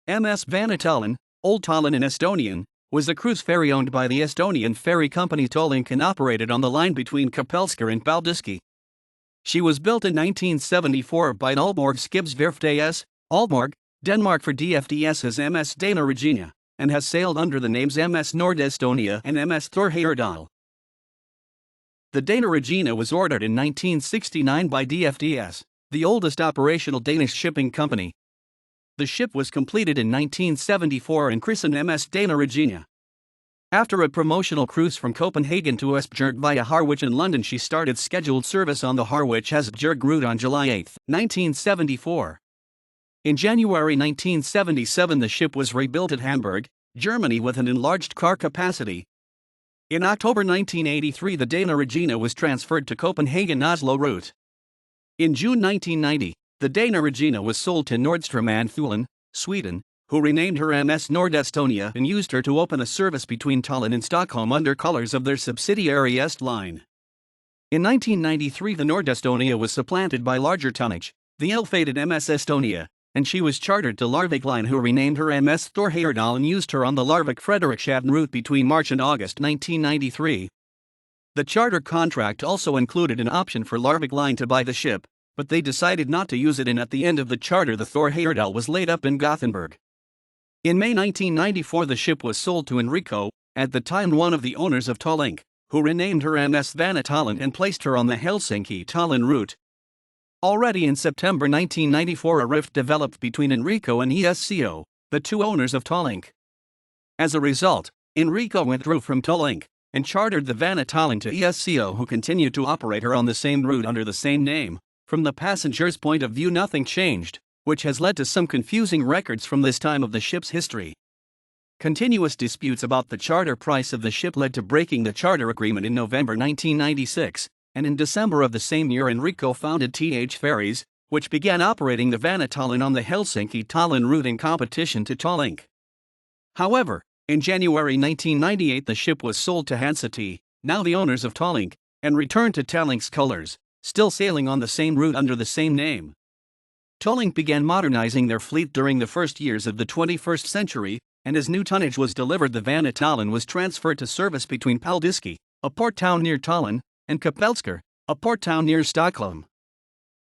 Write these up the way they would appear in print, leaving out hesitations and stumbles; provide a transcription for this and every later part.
MS Vana Tallinn, Old Tallinn in Estonian, was a cruise ferry owned by the Estonian ferry company Tallink and operated on the line between Kapellskär and Paldiski. She was built in 1974 by Aalborg Skibsværft AS, Aalborg, Denmark for DFDS as MS Dana Regina, and has sailed under the names MS Nord Estonia and MS Thor Heyerdahl. The Dana Regina was ordered in 1969 by DFDS, the oldest operational Danish shipping company. The ship was completed in 1974 and christened MS Dana Regina. After a promotional cruise from Copenhagen to Esbjerg via Harwich and London, she started scheduled service on the Harwich-Esbjerg route on July 8, 1974. In January 1977, the ship was rebuilt at Hamburg, Germany with an enlarged car capacity. In October 1983, the Dana Regina was transferred to Copenhagen-Oslo route. In June 1990, the Dana Regina was sold to Nordstrom and Thulin, Sweden, who renamed her MS Nord Estonia and used her to open a service between Tallinn and Stockholm under colors of their subsidiary Est Line. In 1993, the Nord Estonia was supplanted by larger tonnage, the ill-fated MS Estonia, and she was chartered to Larvik Line, who renamed her MS Thor Heyerdahl and used her on the Larvik-Frederikshavn route between March and August 1993. The charter contract also included an option for Larvik Line to buy the ship, but they decided not to use it, and at the end of the charter the Thor Heyerdahl was laid up in Gothenburg. In May 1994, the ship was sold to Enrico, at the time one of the owners of Tallink, who renamed her MS Vana Tallinn and placed her on the Helsinki-Tallinn route. Already in September 1994, a rift developed between Enrico and ESCO, the two owners of Tallink. As a result, Enrico withdrew from Tallink and chartered the Vana Tallinn to ESCO, who continued to operate her on the same route under the same name. From the passenger's point of view, nothing changed, which has led to some confusing records from this time of the ship's history. Continuous disputes about the charter price of the ship led to breaking the charter agreement in November 1996, and in December of the same year Enrico founded TH Ferries, which began operating the Vana Tallinn on the Helsinki-Tallinn route in competition to Tallink. However, in January 1998 the ship was sold to Hansati, now the owners of Tallink, and returned to Tallink's colors, still sailing on the same route under the same name. Tallink began modernizing their fleet during the first years of the 21st century, and as new tonnage was delivered, the Vana Tallinn was transferred to service between Paldiski, a port town near Tallinn, and Kapellskär, a port town near Stockholm.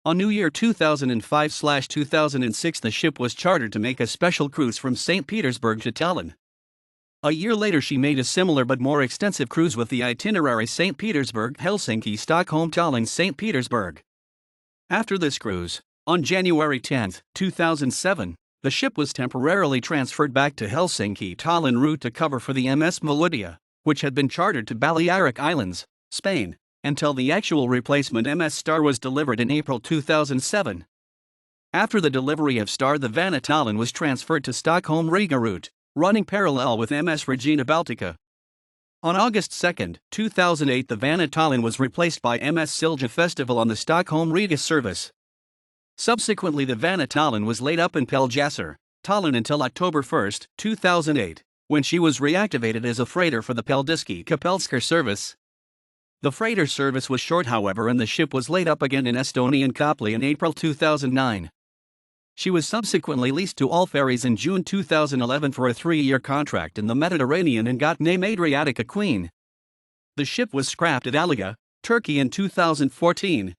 On New Year 2005/2006, the ship was chartered to make a special cruise from St. Petersburg to Tallinn. A year later, she made a similar but more extensive cruise with the itinerary St. Petersburg, Helsinki, Stockholm, Tallinn, St. Petersburg. After this cruise, on January 10, 2007, the ship was temporarily transferred back to Helsinki-Tallinn route to cover for the MS Melodia, which had been chartered to Balearic Islands, Spain, until the actual replacement MS Star was delivered in April 2007. After the delivery of Star, the Vana Tallinn was transferred to Stockholm-Riga route, running parallel with MS Regina Baltica. On August 2, 2008, the Vana Tallinn was replaced by MS Silja Festival on the Stockholm-Riga service. Subsequently, the Vana Tallinn was laid up in Peljassaare, Tallinn until October 1, 2008, when she was reactivated as a freighter for the Paldiski-Kapellskär service. The freighter service was short, however, and the ship was laid up again in Estonian Kapli in April 2009. She was subsequently leased to All Ferries in June 2011 for a 3-year contract in the Mediterranean and got name Adriatica Queen. The ship was scrapped at Aliga, Turkey in 2014.